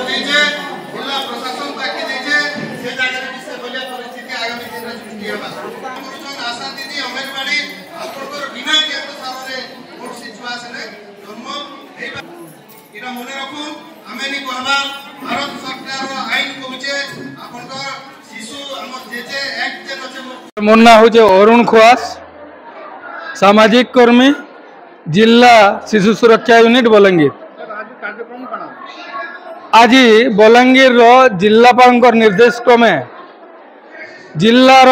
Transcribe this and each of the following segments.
दीजे जिला प्रशासन ताकि दीजे से जगह से बोले परिस्थिति आगामी दिन में सृष्टि होगा गुरुजन आशा दीदी अंगनवाड़ी आपनकर बिना केंद्र सामने वोट सिचुआ से जन्म इना मने रखुन हमें नहीं कहबा भारत सरकार आईन कहूचे आपनकर शिशु हमर जेजे एक्ट जे नचे मोर ना होचे अरुण खुआस सामाजिक कर्मी जिला शिशु सुरक्षा यूनिट बलांगीर। आज बलांगीर जिलापाल निर्देश क्रमे जिलार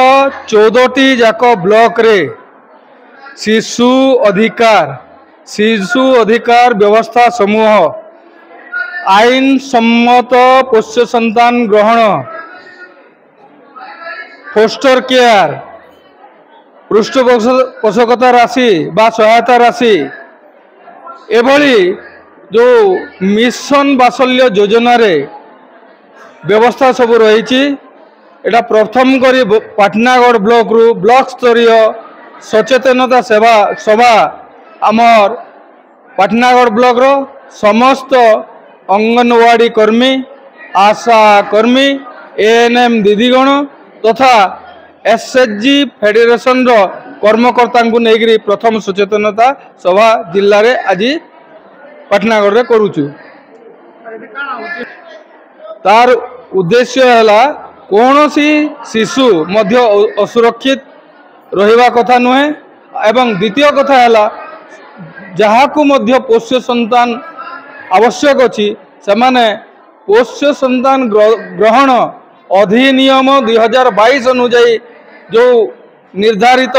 14टी जाक ब्लॉक रे शिशु अधिकार व्यवस्था समूह आईन सम्मत पोष्य संतान ग्रहण फोस्टर केयर पृष्ठपोषकता राशि बा सहायता राशि एभली जो मिशन बात्सल्य योजना रे व्यवस्था सब रही एटा प्रथम करी पाटनागढ़ ब्लॉक रु ब्लॉक स्तरीय सचेतनता सेवा सभा आमर पाटनागढ़ ब्लॉक रो समस्त अंगनवाड़ी कर्मी आशा कर्मी एएनएम दीदीगण तथा एसएचजी फेडरेशन रो कर्मकर्ता को लेकर प्रथम सचेतनता सभा जिले में आज पाटनागढ़ रे करूचु। तार उद्देश्य है कौन सी शिशु मध्य असुरक्षित रहिबा कथा नुहे एवं द्वितीय कथा है जहाँ को मध्य पोष्य संतान आवश्यक अच्छी से माने पोष्य संतान ग्रहण अधिनियम 2022 अनुଯାयी जो निर्धारित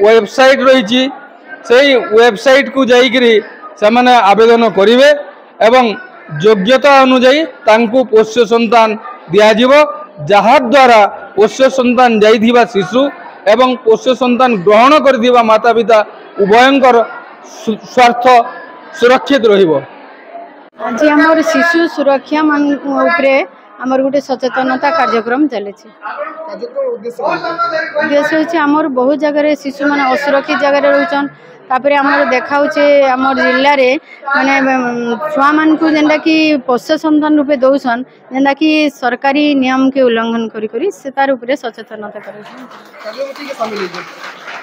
वेबसाइट रही से वेबसाइट को जाइकरी से माने आवेदन करेंगे एवं योग्यता अनुଯାयी तांकु पोष्य संतान दियाजिवो जहा द्वारा पोष्य संतान जाइथिबा शिशु एवं पोष्य संतान ग्रहण करथिबा माता पिता उभयंकर स्वार्थ सुरक्षित रहिबो। आज आमर शिशु सुरक्षा उपरे आमर गोटे सचेतनता कार्यक्रम चले उद्देश्य होछि आमर बहुत जगह शिशु माने असुरक्षित जगह रहउछन तापर आमर देखाउछे आमर जिल्ला रे माने छुआ मान को जेंदा कि पोष्य संतान रूपे दउछन जेंदा कि सरकारी नियम के उल्लंघन करी करी से तार उपरे सचेतनता करछन।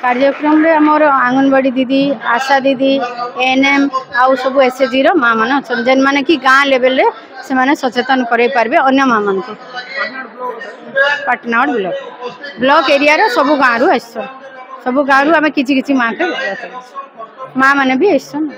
कार्यक्रम रे आमर आंगनवाड़ी दीदी आशा दीदी एएनएम आउ सब एसएचजी रो मां माने अछन जेन माने कि गां लेवल रे से माने सचेतन करे पारबे अन्य मां मान को। पाटनागढ़ ब्लॉक एरिया रो सब गां रु आछन सब गां रु आमे किछि किछि मां के मां माने भी आछन।